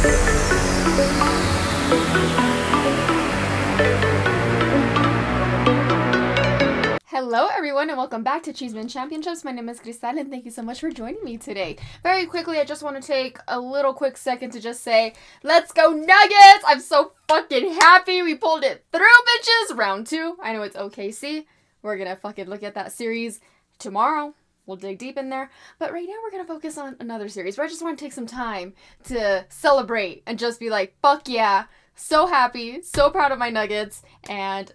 Hello everyone and welcome back to Chisme and Championships. My name is Cristal and thank you so much for joining me today. Very quickly, I just want to take a little quick second to just say, let's go Nuggets! I'm so fucking happy we pulled it through, bitches! Round 2. I know it's OKC. We're gonna fucking look at that series tomorrow. We'll dig deep in there. But right now we're gonna focus on another series where I just want to take some time to celebrate and just be like, fuck yeah, so happy, so proud of my Nuggets, and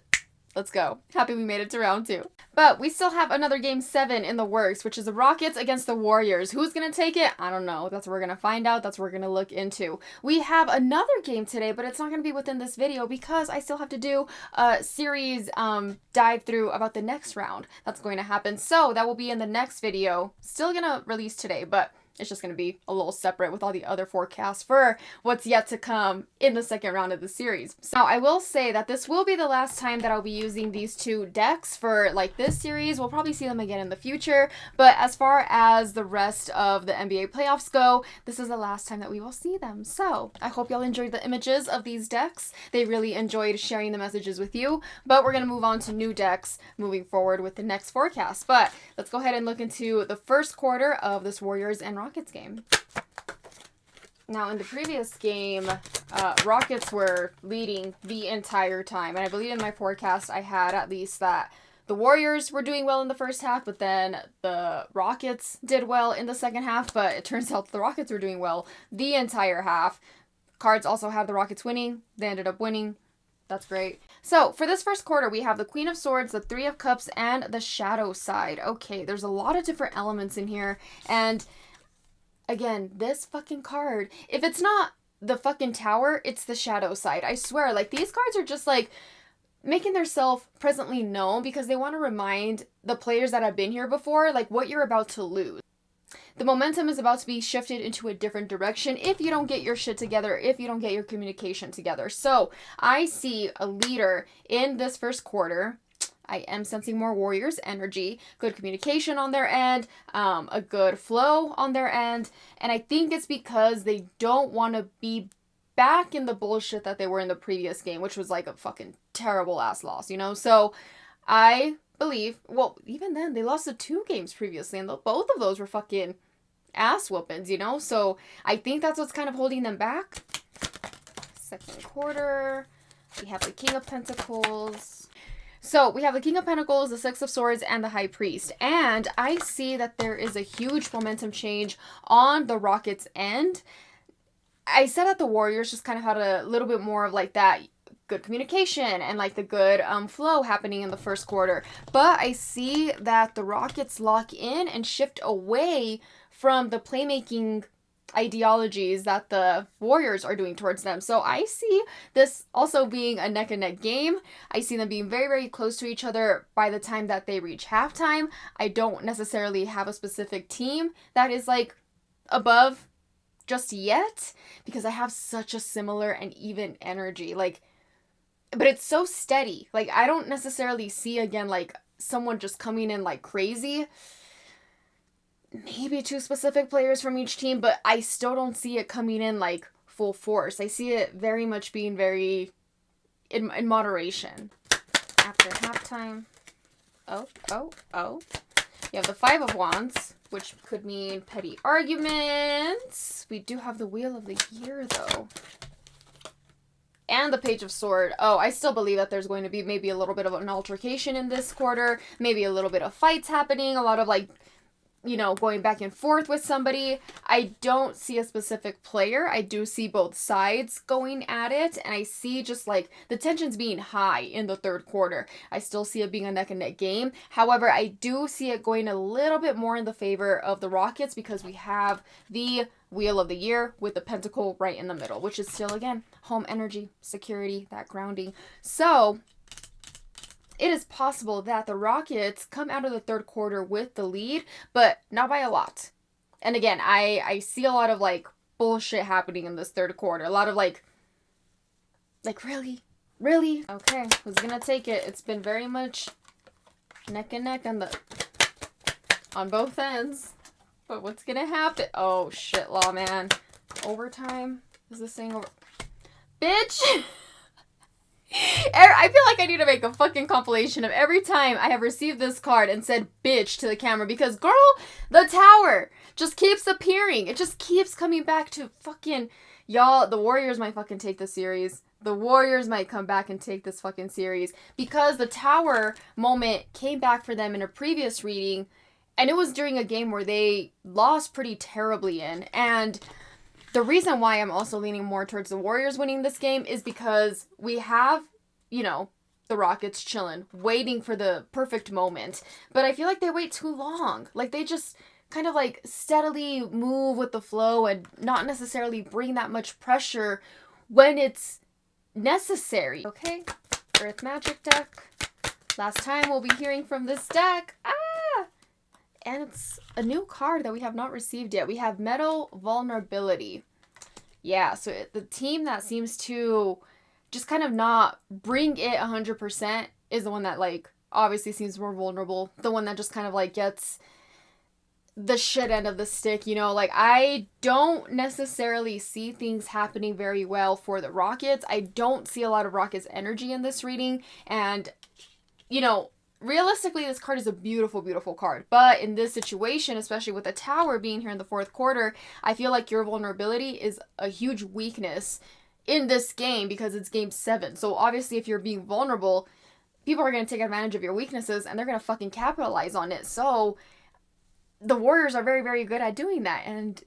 let's go. Happy we made it to round 2. But we still have another game 7 in the works, which is the Rockets against the Warriors. Who's going to take it? I don't know. That's what we're going to find out. That's what we're going to look into. We have another game today, but it's not going to be within this video because I still have to do a series dive through about the next round that's going to happen. So that will be in the next video. Still going to release today, but it's just going to be a little separate with all the other forecasts for what's yet to come in the second round of the series. So I will say that this will be the last time that I'll be using these two decks for like this series. We'll probably see them again in the future. But as far as the rest of the NBA playoffs go, this is the last time that we will see them. So I hope y'all enjoyed the images of these decks. They really enjoyed sharing the messages with you. But we're going to move on to new decks moving forward with the next forecast. But let's go ahead and look into the first quarter of this Warriors and Rockets game. Now, in the previous game, Rockets were leading the entire time. And I believe in my forecast, I had at least that the Warriors were doing well in the first half, but then the Rockets did well in the second half. But it turns out the Rockets were doing well the entire half. Cards also have the Rockets winning. They ended up winning. That's great. So, for this first quarter, we have the Queen of Swords, the Three of Cups, and the Shadow side. Okay, there's a lot of different elements in here. And again, this fucking card, if it's not the fucking Tower, it's the Shadow side. I swear, like, these cards are just, like, making themselves presently known because they want to remind the players that have been here before, like, what you're about to lose. The momentum is about to be shifted into a different direction if you don't get your shit together, if you don't get your communication together. So, I see a leader in this first quarter. I am sensing more Warriors energy, good communication on their end, a good flow on their end, and I think it's because they don't want to be back in the bullshit that they were in the previous game, which was like a fucking terrible ass loss, you know? So I believe, well, even then, they lost the 2 games previously, and both of those were fucking ass whoopings, you know? So I think that's what's kind of holding them back. Second quarter, we have the King of Pentacles. So, we have the King of Pentacles, the Six of Swords, and the High Priest. And I see that there is a huge momentum change on the Rockets' end. I said that the Warriors just kind of had a little bit more of like that good communication and like the good flow happening in the first quarter. But I see that the Rockets lock in and shift away from the playmaking ideologies that the Warriors are doing towards them. So I see this also being a neck-and-neck game. I see them being very, very close to each other by the time that they reach halftime. I don't necessarily have a specific team that is like above just yet because I have such a similar and even energy. Like, but it's so steady. Like, I don't necessarily see again like someone just coming in like crazy. Maybe 2 specific players from each team, but I still don't see it coming in like full force. I see it very much being very in moderation. After halftime, oh. You have the 5 of Wands, which could mean petty arguments. We do have the Wheel of the Year, though. And the Page of Sword. Oh, I still believe that there's going to be maybe a little bit of an altercation in this quarter. Maybe a little bit of fights happening. A lot of like, you know, going back and forth with somebody. I don't see a specific player. I do see both sides going at it. And I see just like the tensions being high in the third quarter. I still see it being a neck and neck game. However, I do see it going a little bit more in the favor of the Rockets because we have the Wheel of the Year with the Pentacle right in the middle, which is still, again, home energy, security, that grounding. So it is possible that the Rockets come out of the third quarter with the lead, but not by a lot. And again, I see a lot of, like, bullshit happening in this third quarter. A lot of, like, really? Really? Okay, who's gonna take it? It's been very much neck and neck on both ends. But what's gonna happen? Oh, shit, Lawman. Overtime? Is this saying over? Bitch! I feel like I need to make a fucking compilation of every time I have received this card and said bitch to the camera because, girl, the tower just keeps appearing. It just keeps coming back to fucking... Y'all, the Warriors might fucking take this series. The Warriors might come back and take this fucking series because the tower moment came back for them in a previous reading, and it was during a game where they lost pretty terribly in. And the reason why I'm also leaning more towards the Warriors winning this game is because we have, you know, the Rockets chilling, waiting for the perfect moment. But I feel like they wait too long. Like, they just kind of, like, steadily move with the flow and not necessarily bring that much pressure when it's necessary. Okay, Earth Magic deck. Last time we'll be hearing from this deck. And it's a new card that we have not received yet. We have Metal Vulnerability. Yeah, so the team that seems to just kind of not bring it 100% is the one that, like, obviously seems more vulnerable. The one that just kind of, like, gets the shit end of the stick, you know? Like, I don't necessarily see things happening very well for the Rockets. I don't see a lot of Rockets energy in this reading. And, you know, realistically, this card is a beautiful, beautiful card. But in this situation, especially with the tower being here in the fourth quarter, I feel like your vulnerability is a huge weakness in this game because it's game 7. So obviously, if you're being vulnerable, people are going to take advantage of your weaknesses and they're going to fucking capitalize on it. So the Warriors are very, very good at doing that. And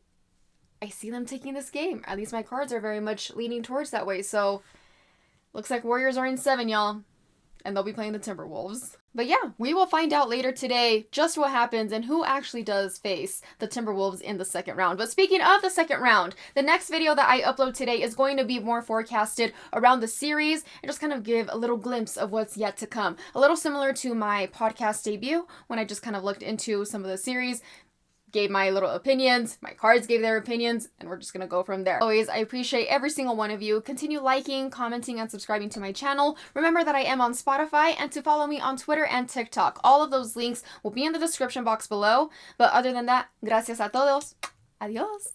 I see them taking this game. At least my cards are very much leaning towards that way. So looks like Warriors are in 7, y'all. And they'll be playing the Timberwolves. But yeah, we will find out later today just what happens and who actually does face the Timberwolves in the second round. But speaking of the second round, the next video that I upload today is going to be more forecasted around the series and just kind of give a little glimpse of what's yet to come. A little similar to my podcast debut when I just kind of looked into some of the series, gave my little opinions, my cards gave their opinions, and we're just gonna go from there. Always, I appreciate every single one of you. Continue liking, commenting, and subscribing to my channel. Remember that I am on Spotify and to follow me on Twitter and TikTok. All of those links will be in the description box below. But other than that, gracias a todos. Adios.